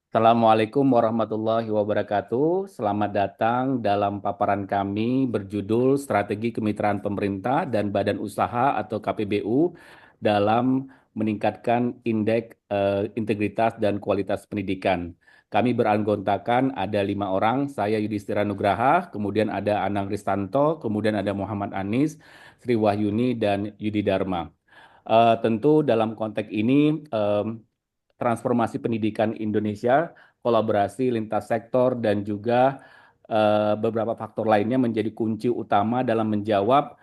Assalamualaikum warahmatullahi wabarakatuh. Selamat datang dalam paparan kami berjudul Strategi Kemitraan Pemerintah dan Badan Usaha atau KPBU dalam meningkatkan indeks integritas dan kualitas pendidikan. Kami beranggotakan ada 5 orang, saya Yudhistira Nugraha, kemudian ada Anang Ristanto, kemudian ada Muhammad Anis, Sri Wahyuni, dan Yudi Dharma. Tentu dalam konteks ini transformasi pendidikan Indonesia, kolaborasi lintas sektor dan juga beberapa faktor lainnya menjadi kunci utama dalam menjawab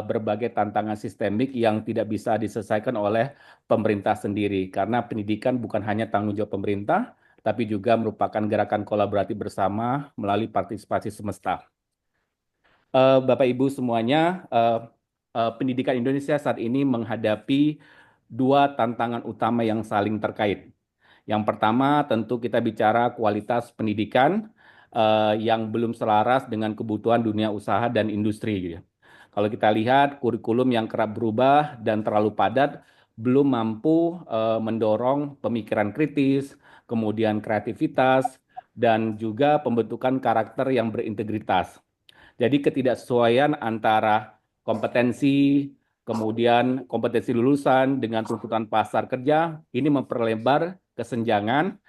berbagai tantangan sistemik yang tidak bisa diselesaikan oleh pemerintah sendiri. Karena pendidikan bukan hanya tanggung jawab pemerintah, tapi juga merupakan gerakan kolaboratif bersama melalui partisipasi semesta. Bapak Ibu semuanya, pendidikan Indonesia saat ini menghadapi dua tantangan utama yang saling terkait. Yang pertama tentu kita bicara kualitas pendidikan yang belum selaras dengan kebutuhan dunia usaha dan industri, gitu ya. Kalau kita lihat kurikulum yang kerap berubah dan terlalu padat belum mampu mendorong pemikiran kritis, kemudian kreativitas, dan juga pembentukan karakter yang berintegritas. Jadi ketidaksesuaian antara kompetensi, kemudian kompetensi lulusan dengan tuntutan pasar kerja, ini memperlebar kesenjangan,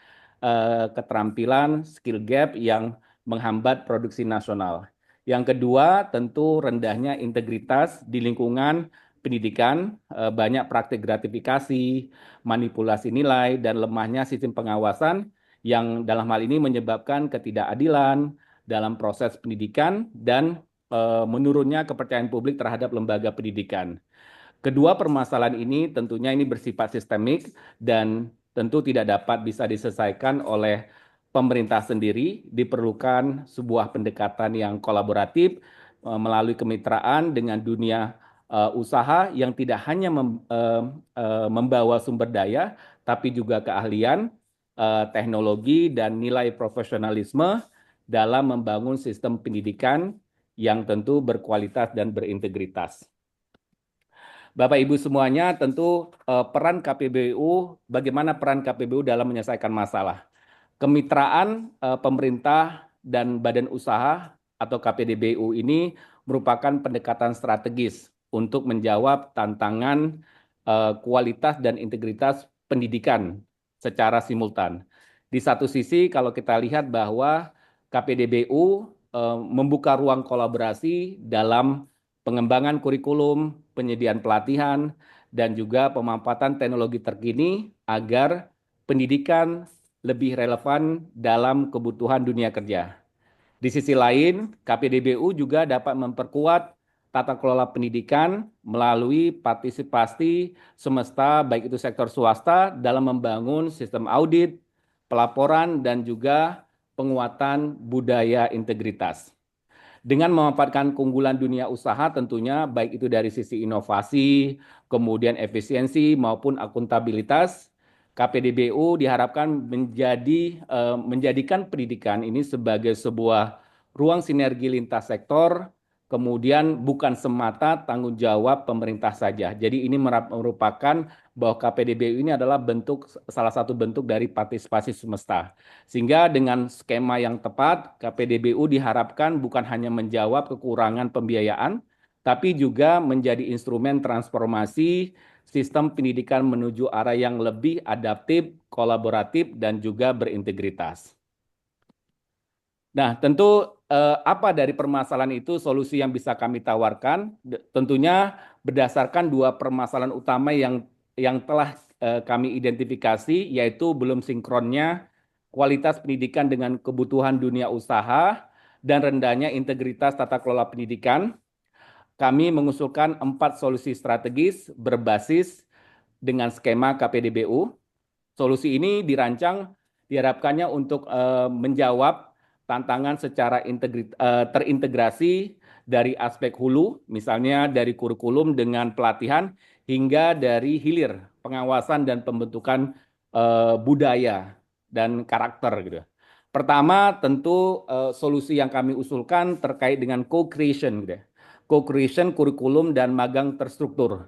keterampilan, skill gap yang menghambat produksi nasional. Yang kedua, tentu rendahnya integritas di lingkungan pendidikan, banyak praktik gratifikasi, manipulasi nilai, dan lemahnya sistem pengawasan yang dalam hal ini menyebabkan ketidakadilan dalam proses pendidikan dan menurunnya kepercayaan publik terhadap lembaga pendidikan. Kedua permasalahan ini tentunya ini bersifat sistemik dan tentu tidak dapat bisa diselesaikan oleh pemerintah sendiri. Diperlukan sebuah pendekatan yang kolaboratif melalui kemitraan dengan dunia usaha yang tidak hanya membawa sumber daya, tapi juga keahlian, teknologi, dan nilai profesionalisme dalam membangun sistem pendidikan yang tentu berkualitas dan berintegritas. Bapak Ibu semuanya, tentu peran KPBU, bagaimana peran KPBU dalam menyelesaikan masalah. Kemitraan pemerintah dan badan usaha atau KPDBU ini merupakan pendekatan strategis untuk menjawab tantangan kualitas dan integritas pendidikan secara simultan. Di satu sisi, kalau kita lihat bahwa KPDBU membuka ruang kolaborasi dalam pengembangan kurikulum, penyediaan pelatihan, dan juga pemanfaatan teknologi terkini agar pendidikan lebih relevan dalam kebutuhan dunia kerja. Di sisi lain, KPDBU juga dapat memperkuat tata kelola pendidikan melalui partisipasi semesta, baik itu sektor swasta, dalam membangun sistem audit, pelaporan, dan juga penguatan budaya integritas. Dengan memanfaatkan keunggulan dunia usaha tentunya baik itu dari sisi inovasi, kemudian efisiensi maupun akuntabilitas, KPDBU diharapkan menjadikan pendidikan ini sebagai sebuah ruang sinergi lintas sektor, kemudian bukan semata tanggung jawab pemerintah saja. Jadi ini merupakan bahwa KPDBU ini adalah salah satu bentuk dari partisipasi semesta. Sehingga dengan skema yang tepat, KPDBU diharapkan bukan hanya menjawab kekurangan pembiayaan, tapi juga menjadi instrumen transformasi sistem pendidikan menuju arah yang lebih adaptif, kolaboratif, dan juga berintegritas. Nah, tentu apa dari permasalahan itu solusi yang bisa kami tawarkan? Tentunya berdasarkan dua permasalahan utama yang telah kami identifikasi, yaitu belum sinkronnya kualitas pendidikan dengan kebutuhan dunia usaha dan rendahnya integritas tata kelola pendidikan. Kami mengusulkan 4 solusi strategis berbasis dengan skema KPDBU. Solusi ini diharapkannya untuk menjawab tantangan secara terintegrasi dari aspek hulu, misalnya dari kurikulum dengan pelatihan, hingga dari hilir, pengawasan dan pembentukan budaya dan karakter gitu. Pertama, tentu solusi yang kami usulkan terkait dengan co-creation gitu. Co-creation kurikulum dan magang terstruktur,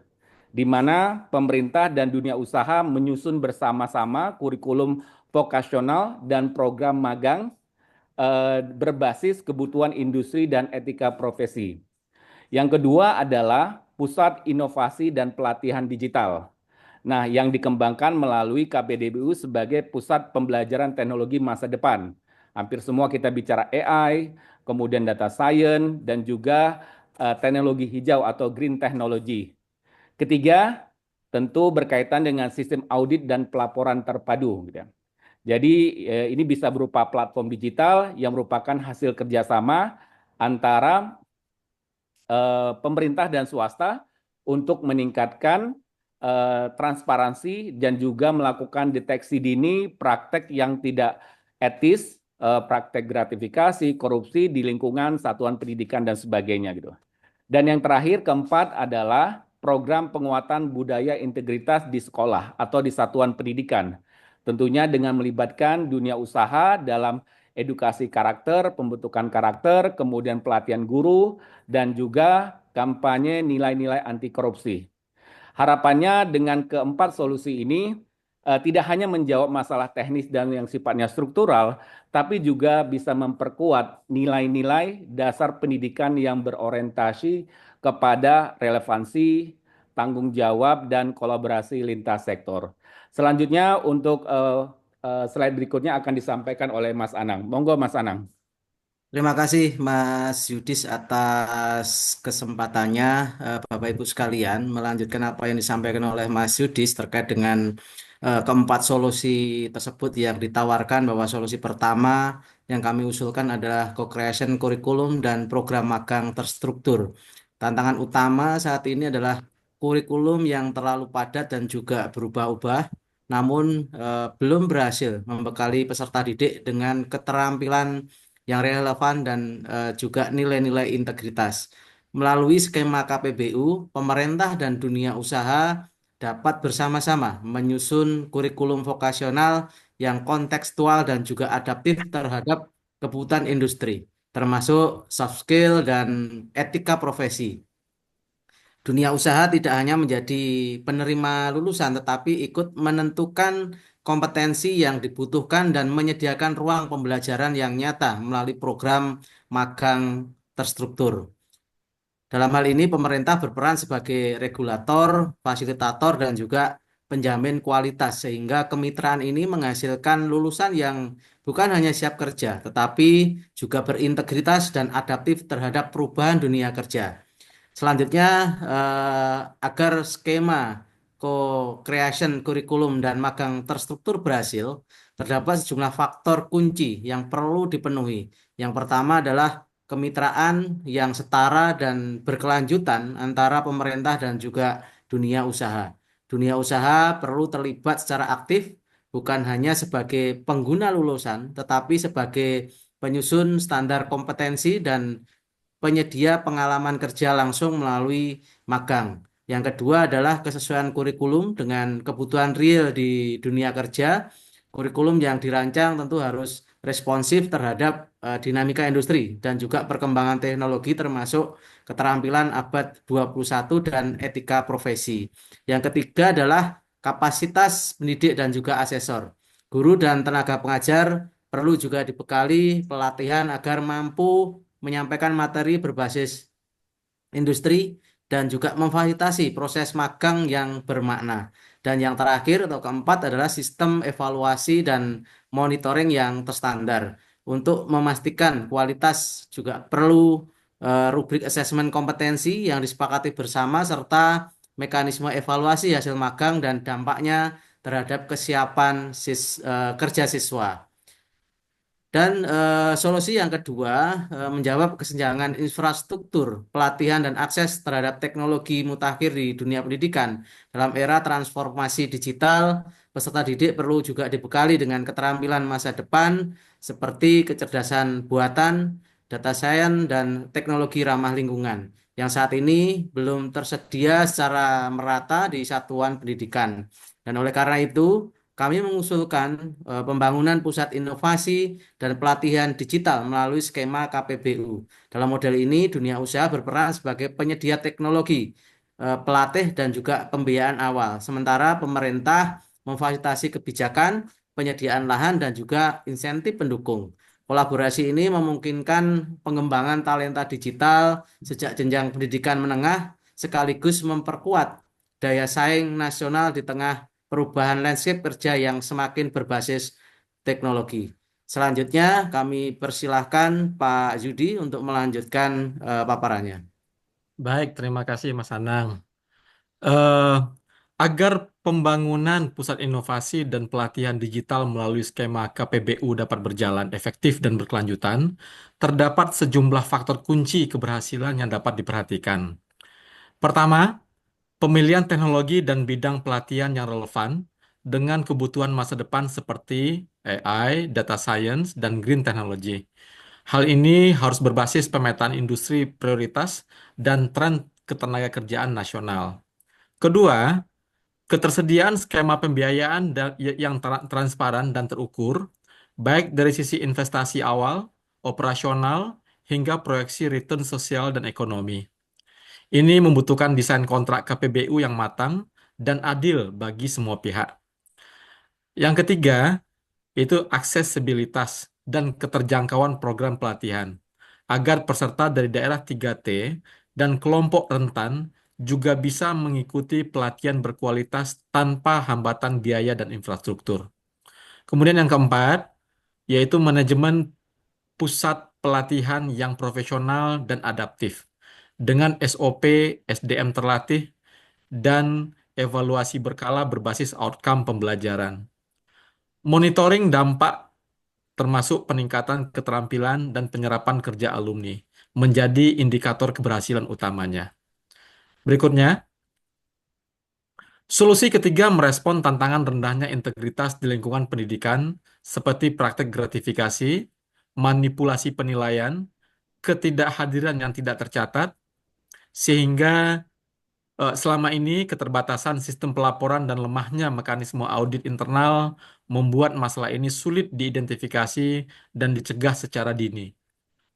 di mana pemerintah dan dunia usaha menyusun bersama-sama kurikulum vokasional, dan program magang berbasis kebutuhan industri dan etika profesi. Yang kedua adalah Pusat Inovasi dan Pelatihan Digital. Nah, yang dikembangkan melalui KPDBU sebagai pusat pembelajaran teknologi masa depan. Hampir semua kita bicara AI, kemudian data science, dan juga teknologi hijau atau green technology. Ketiga, tentu berkaitan dengan sistem audit dan pelaporan terpadu. Gitu ya. Jadi ini bisa berupa platform digital yang merupakan hasil kerjasama antara pemerintah dan swasta untuk meningkatkan transparansi dan juga melakukan deteksi dini praktek yang tidak etis, praktek gratifikasi, korupsi di lingkungan satuan pendidikan dan sebagainya gitu. Dan yang terakhir keempat adalah program penguatan budaya integritas di sekolah atau di satuan pendidikan. Tentunya dengan melibatkan dunia usaha dalam edukasi karakter, pembentukan karakter, kemudian pelatihan guru, dan juga kampanye nilai-nilai anti korupsi. Harapannya dengan keempat solusi ini tidak hanya menjawab masalah teknis dan yang sifatnya struktural, tapi juga bisa memperkuat nilai-nilai dasar pendidikan yang berorientasi kepada relevansi, tanggung jawab, dan kolaborasi lintas sektor. Selanjutnya untuk slide berikutnya akan disampaikan oleh Mas Anang. Monggo Mas Anang. Terima kasih Mas Yudis atas kesempatannya, Bapak Ibu sekalian, melanjutkan apa yang disampaikan oleh Mas Yudis terkait dengan keempat solusi tersebut yang ditawarkan, bahwa solusi pertama yang kami usulkan adalah co-creation kurikulum dan program magang terstruktur. Tantangan utama saat ini adalah kurikulum yang terlalu padat dan juga berubah-ubah, namun belum berhasil membekali peserta didik dengan keterampilan yang relevan dan juga nilai-nilai integritas. Melalui skema KPBU, pemerintah dan dunia usaha dapat bersama-sama menyusun kurikulum vokasional yang kontekstual dan juga adaptif terhadap kebutuhan industri, termasuk soft skill dan etika profesi. Dunia usaha tidak hanya menjadi penerima lulusan, tetapi ikut menentukan kompetensi yang dibutuhkan dan menyediakan ruang pembelajaran yang nyata melalui program magang terstruktur. Dalam hal ini, pemerintah berperan sebagai regulator, fasilitator, dan juga penjamin kualitas, sehingga kemitraan ini menghasilkan lulusan yang bukan hanya siap kerja, tetapi juga berintegritas dan adaptif terhadap perubahan dunia kerja. Selanjutnya, agar skema co-creation kurikulum dan magang terstruktur berhasil, terdapat sejumlah faktor kunci yang perlu dipenuhi. Yang pertama adalah kemitraan yang setara dan berkelanjutan antara pemerintah dan juga dunia usaha. Dunia usaha perlu terlibat secara aktif, bukan hanya sebagai pengguna lulusan, tetapi sebagai penyusun standar kompetensi dan penyedia pengalaman kerja langsung melalui magang. Yang kedua adalah kesesuaian kurikulum dengan kebutuhan real di dunia kerja. Kurikulum yang dirancang tentu harus responsif terhadap dinamika industri dan juga perkembangan teknologi, termasuk keterampilan abad 21 dan etika profesi. Yang ketiga adalah kapasitas pendidik dan juga asesor. Guru dan tenaga pengajar perlu juga dibekali pelatihan agar mampu menyampaikan materi berbasis industri dan juga memfasilitasi proses magang yang bermakna. Dan yang terakhir atau keempat adalah sistem evaluasi dan monitoring yang terstandar. Untuk memastikan kualitas juga perlu rubrik asesmen kompetensi yang disepakati bersama, serta mekanisme evaluasi hasil magang dan dampaknya terhadap kesiapan kerja siswa. Dan solusi yang kedua, menjawab kesenjangan infrastruktur, pelatihan, dan akses terhadap teknologi mutakhir di dunia pendidikan. Dalam era transformasi digital, peserta didik perlu juga dibekali dengan keterampilan masa depan seperti kecerdasan buatan, data science, dan teknologi ramah lingkungan, yang saat ini belum tersedia secara merata di satuan pendidikan. Dan oleh karena itu, kami mengusulkan pembangunan pusat inovasi dan pelatihan digital melalui skema KPBU. Dalam model ini, dunia usaha berperan sebagai penyedia teknologi, pelatih, dan juga pembiayaan awal. Sementara pemerintah memfasilitasi kebijakan, penyediaan lahan, dan juga insentif pendukung. Kolaborasi ini memungkinkan pengembangan talenta digital sejak jenjang pendidikan menengah sekaligus memperkuat daya saing nasional di tengah perubahan landscape kerja yang semakin berbasis teknologi. Selanjutnya, kami persilahkan Pak Yudi untuk melanjutkan paparannya. Baik, terima kasih Mas Anang. Eh, Agar pembangunan pusat inovasi dan pelatihan digital melalui skema KPBU dapat berjalan efektif dan berkelanjutan, terdapat sejumlah faktor kunci keberhasilan yang dapat diperhatikan. Pertama, pemilihan teknologi dan bidang pelatihan yang relevan dengan kebutuhan masa depan seperti AI, data science, dan green technology. Hal ini harus berbasis pemetaan industri prioritas dan tren ketenagakerjaan nasional. Kedua, ketersediaan skema pembiayaan yang transparan dan terukur, baik dari sisi investasi awal, operasional, hingga proyeksi return sosial dan ekonomi. Ini membutuhkan desain kontrak KPBU yang matang dan adil bagi semua pihak. Yang ketiga, itu aksesibilitas dan keterjangkauan program pelatihan, agar peserta dari daerah 3T dan kelompok rentan juga bisa mengikuti pelatihan berkualitas tanpa hambatan biaya dan infrastruktur. Kemudian yang keempat, yaitu manajemen pusat pelatihan yang profesional dan adaptif, dengan SOP, SDM terlatih, dan evaluasi berkala berbasis outcome pembelajaran. Monitoring dampak termasuk peningkatan keterampilan dan penyerapan kerja alumni, menjadi indikator keberhasilan utamanya. Berikutnya, solusi ketiga merespon tantangan rendahnya integritas di lingkungan pendidikan seperti praktek gratifikasi, manipulasi penilaian, ketidakhadiran yang tidak tercatat, sehingga selama ini keterbatasan sistem pelaporan dan lemahnya mekanisme audit internal membuat masalah ini sulit diidentifikasi dan dicegah secara dini.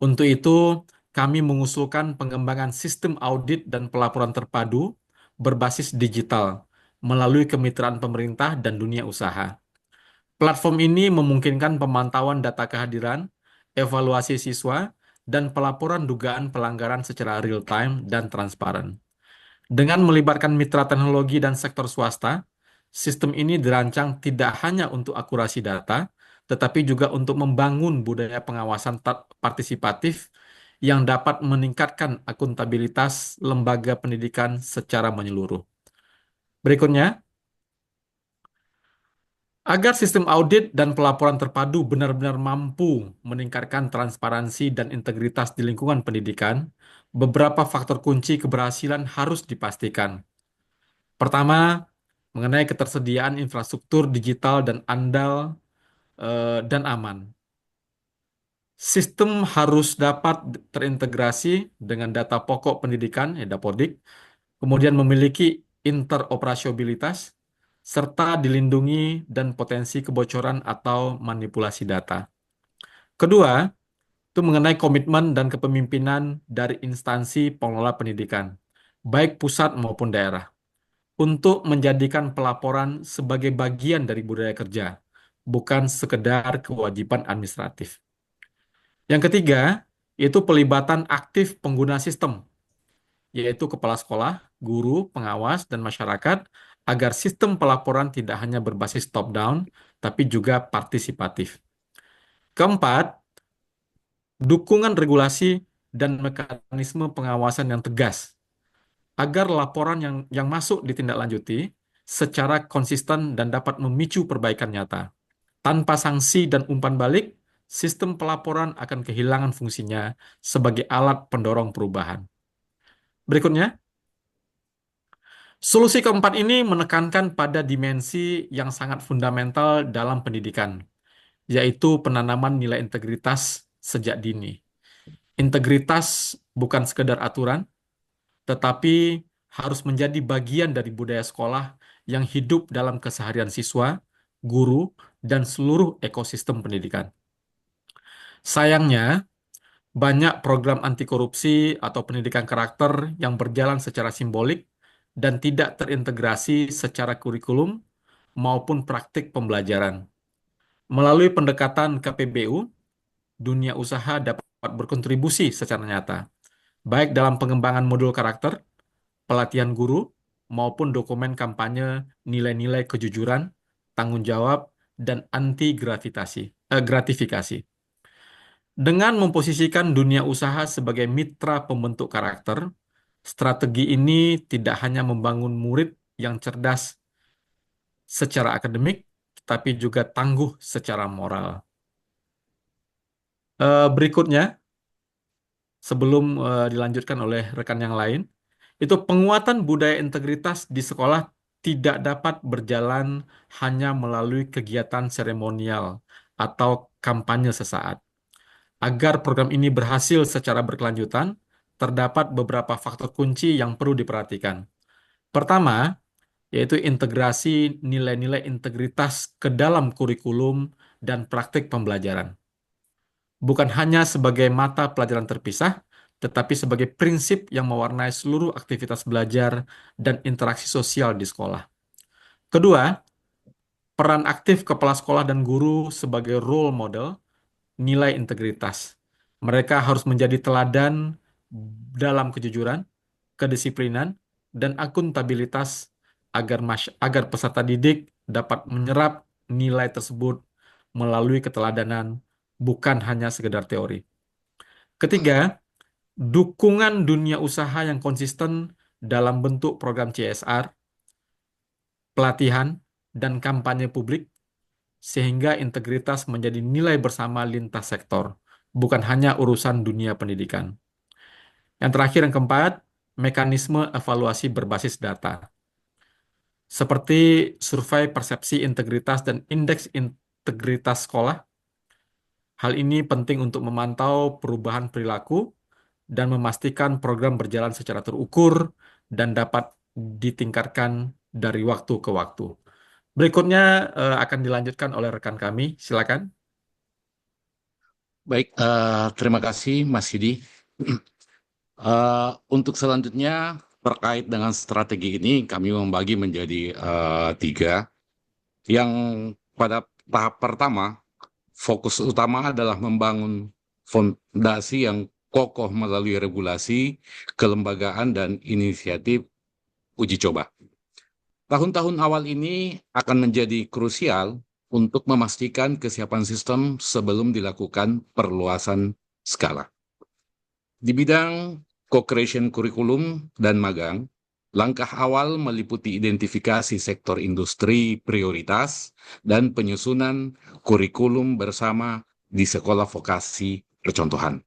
Untuk itu, kami mengusulkan pengembangan sistem audit dan pelaporan terpadu berbasis digital melalui kemitraan pemerintah dan dunia usaha. Platform ini memungkinkan pemantauan data kehadiran, evaluasi siswa, dan pelaporan dugaan pelanggaran secara real-time dan transparan. Dengan melibatkan mitra teknologi dan sektor swasta, sistem ini dirancang tidak hanya untuk akurasi data, tetapi juga untuk membangun budaya pengawasan partisipatif yang dapat meningkatkan akuntabilitas lembaga pendidikan secara menyeluruh. Berikutnya, agar sistem audit dan pelaporan terpadu benar-benar mampu meningkatkan transparansi dan integritas di lingkungan pendidikan, beberapa faktor kunci keberhasilan harus dipastikan. Pertama, mengenai ketersediaan infrastruktur digital dan andal dan aman. Sistem harus dapat terintegrasi dengan data pokok pendidikan, Dapodik, kemudian memiliki interoperabilitas, serta dilindungi dan potensi kebocoran atau manipulasi data. Kedua, itu mengenai komitmen dan kepemimpinan dari instansi pengelola pendidikan, baik pusat maupun daerah, untuk menjadikan pelaporan sebagai bagian dari budaya kerja, bukan sekedar kewajiban administratif. Yang ketiga, yaitu pelibatan aktif pengguna sistem, yaitu kepala sekolah, guru, pengawas, dan masyarakat, agar sistem pelaporan tidak hanya berbasis top-down, tapi juga partisipatif. Keempat, dukungan regulasi dan mekanisme pengawasan yang tegas, agar laporan yang masuk ditindaklanjuti secara konsisten dan dapat memicu perbaikan nyata. Tanpa sanksi dan umpan balik, sistem pelaporan akan kehilangan fungsinya sebagai alat pendorong perubahan. Berikutnya, solusi keempat ini menekankan pada dimensi yang sangat fundamental dalam pendidikan, yaitu penanaman nilai integritas sejak dini. Integritas bukan sekedar aturan, tetapi harus menjadi bagian dari budaya sekolah yang hidup dalam keseharian siswa, guru, dan seluruh ekosistem pendidikan. Sayangnya, banyak program anti korupsi atau pendidikan karakter yang berjalan secara simbolik dan tidak terintegrasi secara kurikulum maupun praktik pembelajaran. Melalui pendekatan KPBU, dunia usaha dapat berkontribusi secara nyata, baik dalam pengembangan modul karakter, pelatihan guru, maupun dokumen kampanye nilai-nilai kejujuran, tanggung jawab, dan anti gratifikasi. Dengan memposisikan dunia usaha sebagai mitra pembentuk karakter, strategi ini tidak hanya membangun murid yang cerdas secara akademik, tapi juga tangguh secara moral. Berikutnya, sebelum dilanjutkan oleh rekan yang lain, itu penguatan budaya integritas di sekolah tidak dapat berjalan hanya melalui kegiatan seremonial atau kampanye sesaat. Agar program ini berhasil secara berkelanjutan, terdapat beberapa faktor kunci yang perlu diperhatikan. Pertama, yaitu integrasi nilai-nilai integritas ke dalam kurikulum dan praktik pembelajaran. Bukan hanya sebagai mata pelajaran terpisah, tetapi sebagai prinsip yang mewarnai seluruh aktivitas belajar dan interaksi sosial di sekolah. Kedua, peran aktif kepala sekolah dan guru sebagai role model nilai integritas. Mereka harus menjadi teladan dalam kejujuran, kedisiplinan, dan akuntabilitas agar peserta didik dapat menyerap nilai tersebut melalui keteladanan, bukan hanya sekedar teori. Ketiga, dukungan dunia usaha yang konsisten dalam bentuk program CSR, pelatihan, dan kampanye publik, sehingga integritas menjadi nilai bersama lintas sektor, bukan hanya urusan dunia pendidikan. Yang terakhir, yang keempat, mekanisme evaluasi berbasis data. Seperti survei persepsi integritas dan indeks integritas sekolah, hal ini penting untuk memantau perubahan perilaku dan memastikan program berjalan secara terukur dan dapat ditingkatkan dari waktu ke waktu. Berikutnya akan dilanjutkan oleh rekan kami. Silakan. Baik, terima kasih Mas Yudi. Untuk selanjutnya terkait dengan strategi ini kami membagi menjadi tiga. Yang pada tahap pertama, fokus utama adalah membangun fondasi yang kokoh melalui regulasi, kelembagaan, dan inisiatif uji coba. Tahun-tahun awal ini akan menjadi krusial untuk memastikan kesiapan sistem sebelum dilakukan perluasan skala. Di bidang co-creation kurikulum dan magang, langkah awal meliputi identifikasi sektor industri prioritas dan penyusunan kurikulum bersama di sekolah vokasi percontohan.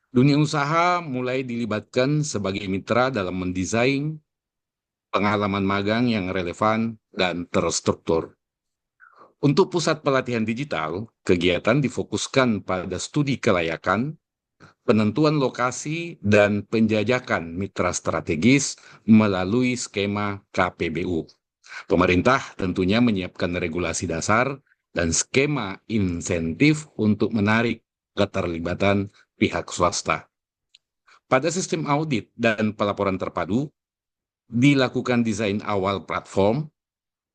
Dunia usaha mulai dilibatkan sebagai mitra dalam mendesain pengalaman magang yang relevan dan terstruktur. Untuk pusat pelatihan digital, kegiatan difokuskan pada studi kelayakan, penentuan lokasi, dan penjajakan mitra strategis melalui skema KPBU. Pemerintah tentunya menyiapkan regulasi dasar dan skema insentif untuk menarik keterlibatan pihak swasta. Pada sistem audit dan pelaporan terpadu, dilakukan desain awal platform,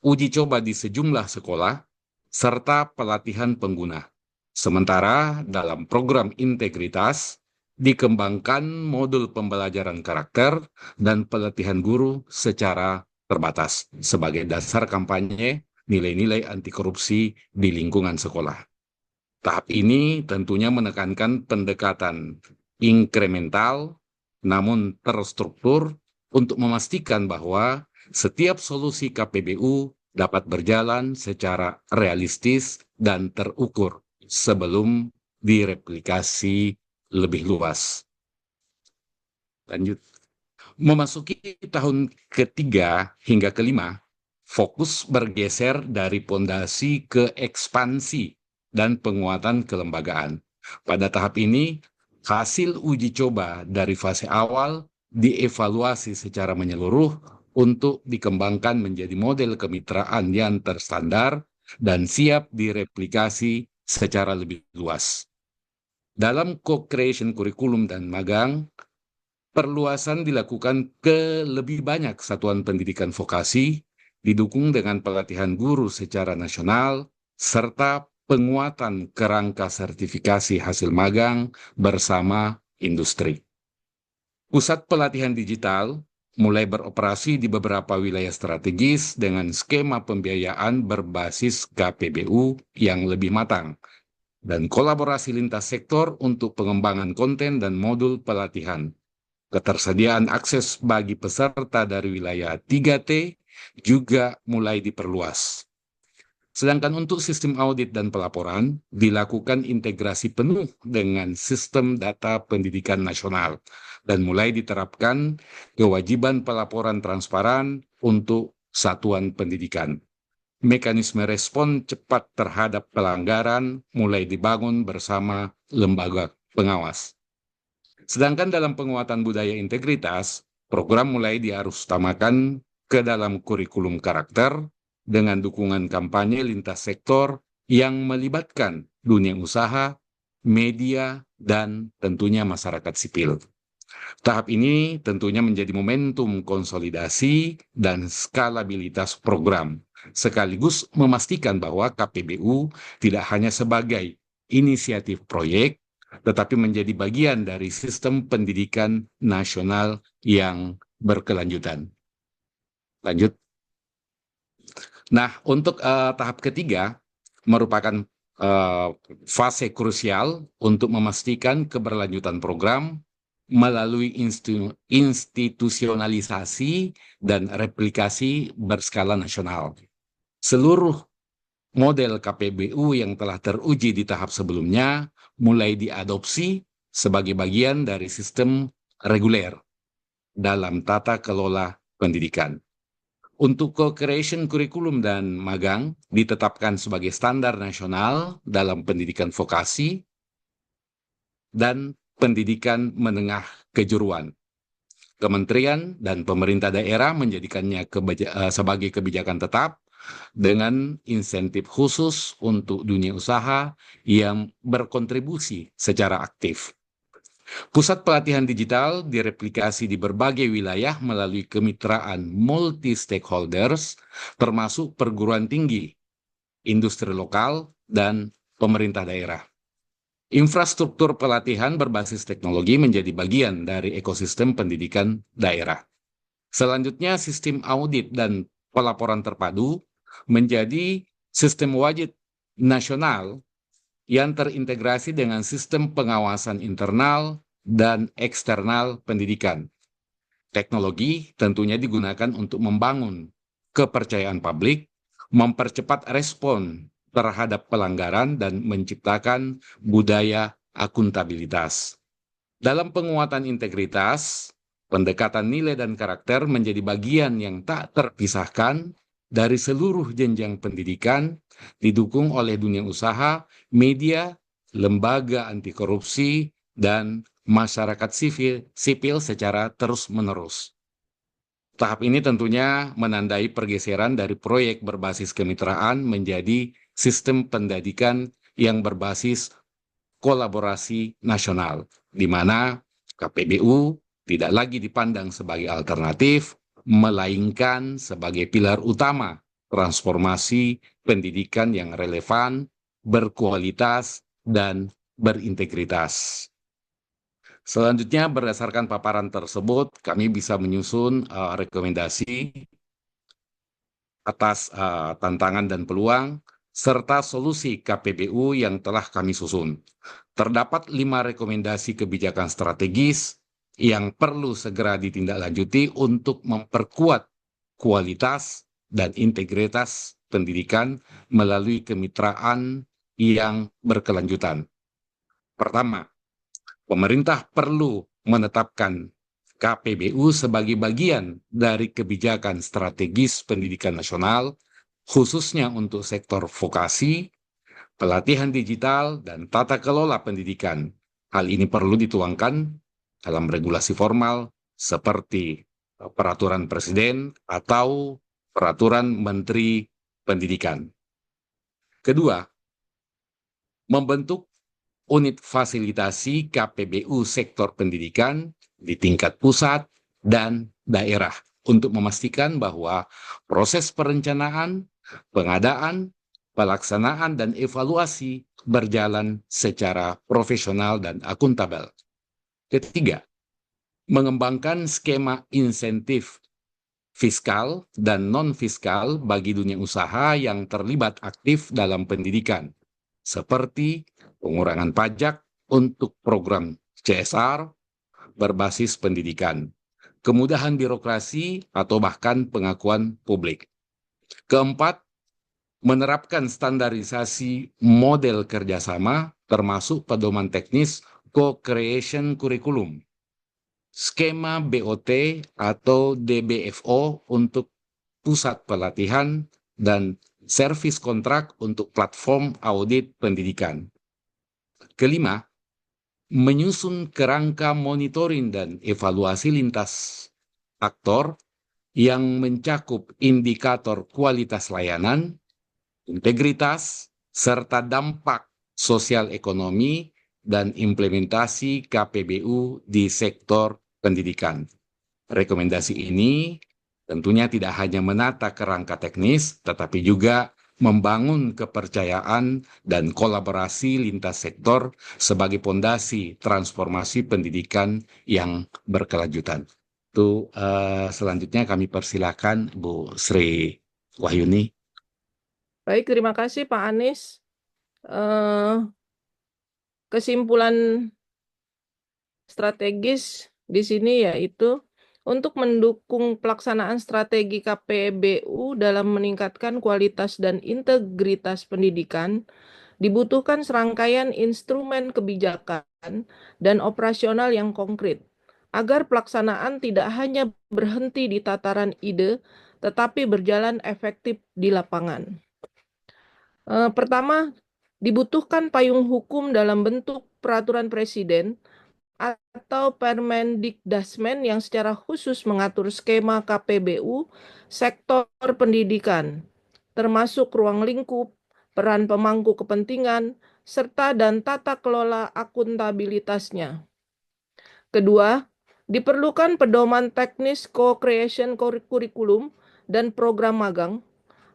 uji coba di sejumlah sekolah, serta pelatihan pengguna. Sementara dalam program integritas, dikembangkan modul pembelajaran karakter dan pelatihan guru secara terbatas sebagai dasar kampanye nilai-nilai anti korupsi di lingkungan sekolah. Tahap ini tentunya menekankan pendekatan inkremental namun terstruktur untuk memastikan bahwa setiap solusi KPBU dapat berjalan secara realistis dan terukur sebelum direplikasi lebih luas. Lanjut. Memasuki tahun ketiga hingga kelima, fokus bergeser dari pondasi ke ekspansi dan penguatan kelembagaan. Pada tahap ini, hasil uji coba dari fase awal dievaluasi secara menyeluruh untuk dikembangkan menjadi model kemitraan yang terstandar dan siap direplikasi secara lebih luas. Dalam co-creation kurikulum dan magang, perluasan dilakukan ke lebih banyak satuan pendidikan vokasi, didukung dengan pelatihan guru secara nasional, serta penguatan kerangka sertifikasi hasil magang bersama industri. Pusat pelatihan digital mulai beroperasi di beberapa wilayah strategis dengan skema pembiayaan berbasis KPBU yang lebih matang dan kolaborasi lintas sektor untuk pengembangan konten dan modul pelatihan. Ketersediaan akses bagi peserta dari wilayah 3T juga mulai diperluas. Sedangkan untuk sistem audit dan pelaporan, dilakukan integrasi penuh dengan sistem data pendidikan nasional dan mulai diterapkan kewajiban pelaporan transparan untuk satuan pendidikan. Mekanisme respon cepat terhadap pelanggaran mulai dibangun bersama lembaga pengawas. Sedangkan dalam penguatan budaya integritas, program mulai diarusutamakan ke dalam kurikulum karakter dengan dukungan kampanye lintas sektor yang melibatkan dunia usaha, media, dan tentunya masyarakat sipil. Tahap ini tentunya menjadi momentum konsolidasi dan skalabilitas program, sekaligus memastikan bahwa KPBU tidak hanya sebagai inisiatif proyek, tetapi menjadi bagian dari sistem pendidikan nasional yang berkelanjutan. Lanjut. Nah, untuk tahap ketiga merupakan fase krusial untuk memastikan keberlanjutan program melalui institusionalisasi dan replikasi berskala nasional. Seluruh model KPBU yang telah teruji di tahap sebelumnya mulai diadopsi sebagai bagian dari sistem reguler dalam tata kelola pendidikan. Untuk co-creation kurikulum dan magang ditetapkan sebagai standar nasional dalam pendidikan vokasi dan pendidikan menengah kejuruan. Kementerian dan pemerintah daerah menjadikannya sebagai kebijakan tetap dengan insentif khusus untuk dunia usaha yang berkontribusi secara aktif. Pusat pelatihan digital direplikasi di berbagai wilayah melalui kemitraan multi-stakeholders, termasuk perguruan tinggi, industri lokal, dan pemerintah daerah. Infrastruktur pelatihan berbasis teknologi menjadi bagian dari ekosistem pendidikan daerah. Selanjutnya, sistem audit dan pelaporan terpadu menjadi sistem wajib nasional yang terintegrasi dengan sistem pengawasan internal dan eksternal pendidikan. Teknologi tentunya digunakan untuk membangun kepercayaan publik, mempercepat respon terhadap pelanggaran, dan menciptakan budaya akuntabilitas. Dalam penguatan integritas, pendekatan nilai dan karakter menjadi bagian yang tak terpisahkan dari seluruh jenjang pendidikan, didukung oleh dunia usaha, media, lembaga anti korupsi, dan masyarakat sipil secara terus-menerus. Tahap ini tentunya menandai pergeseran dari proyek berbasis kemitraan menjadi sistem pendidikan yang berbasis kolaborasi nasional, di mana KPBU tidak lagi dipandang sebagai alternatif, melainkan sebagai pilar utama transformasi pendidikan yang relevan, berkualitas, dan berintegritas. Selanjutnya, berdasarkan paparan tersebut, kami bisa menyusun rekomendasi atas tantangan dan peluang, serta solusi KPBU yang telah kami susun. Terdapat 5 rekomendasi kebijakan strategis yang perlu segera ditindaklanjuti untuk memperkuat kualitas dan integritas pendidikan melalui kemitraan yang berkelanjutan. Pertama, pemerintah perlu menetapkan KPBU sebagai bagian dari kebijakan strategis pendidikan nasional, khususnya untuk sektor vokasi, pelatihan digital, dan tata kelola pendidikan. Hal ini perlu dituangkan dalam regulasi formal seperti peraturan presiden atau peraturan menteri pendidikan. Kedua, membentuk unit fasilitasi KPBU sektor pendidikan di tingkat pusat dan daerah untuk memastikan bahwa proses perencanaan, pengadaan, pelaksanaan dan evaluasi berjalan secara profesional dan akuntabel. Ketiga, mengembangkan skema insentif fiskal dan non-fiskal bagi dunia usaha yang terlibat aktif dalam pendidikan, seperti pengurangan pajak untuk program CSR berbasis pendidikan, kemudahan birokrasi, atau bahkan pengakuan publik. Keempat, menerapkan standarisasi model kerjasama termasuk pedoman teknis co-creation kurikulum, skema BOT atau DBFO untuk pusat pelatihan, dan servis kontrak untuk platform audit pendidikan. Kelima, menyusun kerangka monitoring dan evaluasi lintas aktor yang mencakup indikator kualitas layanan, integritas, serta dampak sosial ekonomi dan implementasi KPBU di sektor pendidikan. Rekomendasi ini tentunya tidak hanya menata kerangka teknis, tetapi juga membangun kepercayaan dan kolaborasi lintas sektor sebagai pondasi transformasi pendidikan yang berkelanjutan. Itu selanjutnya kami persilakan Bu Sri Wahyuni. Baik, terima kasih Pak Anies. Kesimpulan strategis di sini yaitu untuk mendukung pelaksanaan strategi KPBU dalam meningkatkan kualitas dan integritas pendidikan, dibutuhkan serangkaian instrumen kebijakan dan operasional yang konkret, agar pelaksanaan tidak hanya berhenti di tataran ide, tetapi berjalan efektif di lapangan. Pertama, dibutuhkan payung hukum dalam bentuk peraturan presiden atau Permendikdasmen yang secara khusus mengatur skema KPBU sektor pendidikan, termasuk ruang lingkup, peran pemangku kepentingan, serta dan tata kelola akuntabilitasnya. Kedua, diperlukan pedoman teknis co-creation kurikulum dan program magang,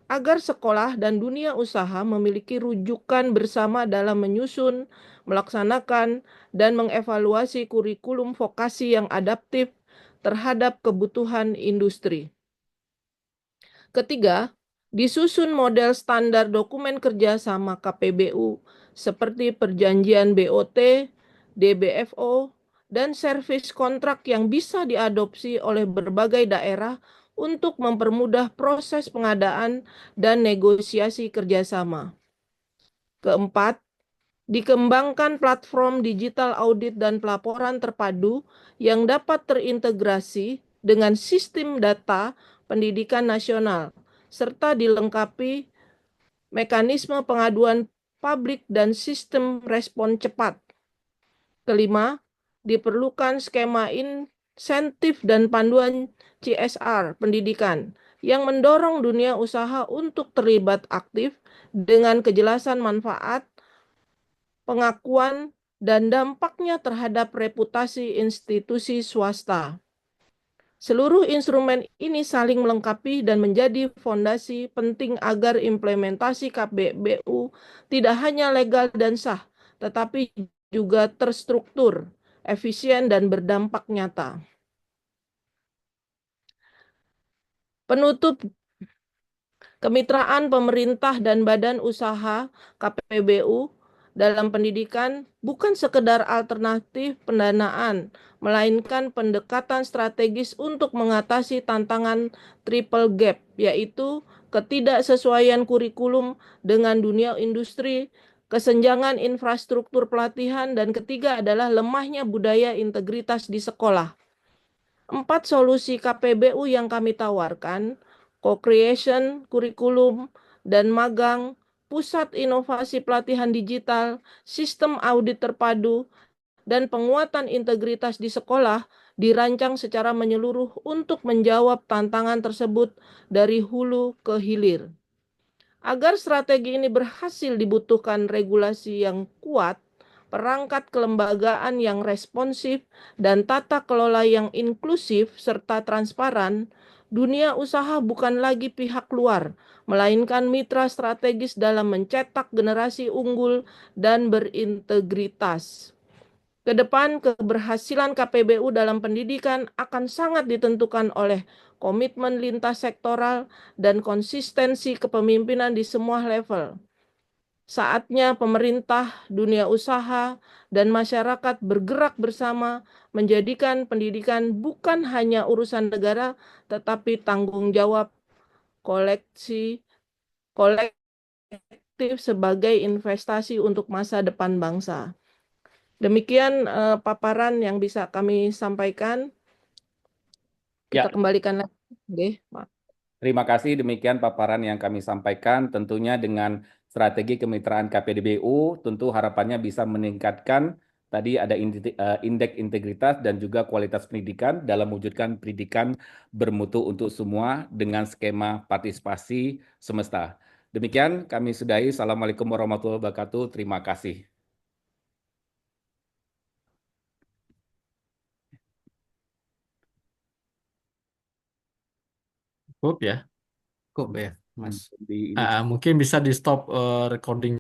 agar sekolah dan dunia usaha memiliki rujukan bersama dalam menyusun, melaksanakan, dan mengevaluasi kurikulum vokasi yang adaptif terhadap kebutuhan industri. Ketiga, disusun model standar dokumen kerja sama KPBU seperti perjanjian BOT, DBFO, dan servis kontrak yang bisa diadopsi oleh berbagai daerah untuk mempermudah proses pengadaan dan negosiasi kerjasama. Keempat, dikembangkan platform digital audit dan pelaporan terpadu yang dapat terintegrasi dengan sistem data pendidikan nasional, serta dilengkapi mekanisme pengaduan publik dan sistem respon cepat. Kelima, diperlukan skema insentif dan panduan CSR pendidikan yang mendorong dunia usaha untuk terlibat aktif dengan kejelasan manfaat, pengakuan, dan dampaknya terhadap reputasi institusi swasta. Seluruh instrumen ini saling melengkapi dan menjadi fondasi penting agar implementasi KPBU tidak hanya legal dan sah, tetapi juga terstruktur, efisien, dan berdampak nyata. Penutup, kemitraan pemerintah dan badan usaha KPBU dalam pendidikan bukan sekedar alternatif pendanaan, melainkan pendekatan strategis untuk mengatasi tantangan triple gap, yaitu ketidaksesuaian kurikulum dengan dunia industri, kesenjangan infrastruktur pelatihan, dan ketiga adalah lemahnya budaya integritas di sekolah. 4 solusi KPBU yang kami tawarkan, co-creation, kurikulum, dan magang, pusat inovasi pelatihan digital, sistem audit terpadu, dan penguatan integritas di sekolah dirancang secara menyeluruh untuk menjawab tantangan tersebut dari hulu ke hilir. Agar strategi ini berhasil dibutuhkan regulasi yang kuat, perangkat kelembagaan yang responsif, dan tata kelola yang inklusif serta transparan, dunia usaha bukan lagi pihak luar, melainkan mitra strategis dalam mencetak generasi unggul dan berintegritas. Kedepan, keberhasilan KPBU dalam pendidikan akan sangat ditentukan oleh komitmen lintas sektoral dan konsistensi kepemimpinan di semua level. Saatnya pemerintah, dunia usaha, dan masyarakat bergerak bersama menjadikan pendidikan bukan hanya urusan negara, tetapi tanggung jawab kolektif sebagai investasi untuk masa depan bangsa. Demikian paparan yang bisa kami sampaikan. Ya, Kita kembalikan lagi. Pak. terima kasih. Demikian paparan yang kami sampaikan. Tentunya dengan strategi kemitraan KPDBU, tentu harapannya bisa meningkatkan tadi ada indeks integritas dan juga kualitas pendidikan dalam mewujudkan pendidikan bermutu untuk semua dengan skema partisipasi semesta. Demikian kami sudahi. Assalamualaikum warahmatullahi wabarakatuh. Terima kasih. Cukup ya. Cukup ya, Mas. Di ini Mungkin bisa di stop recording.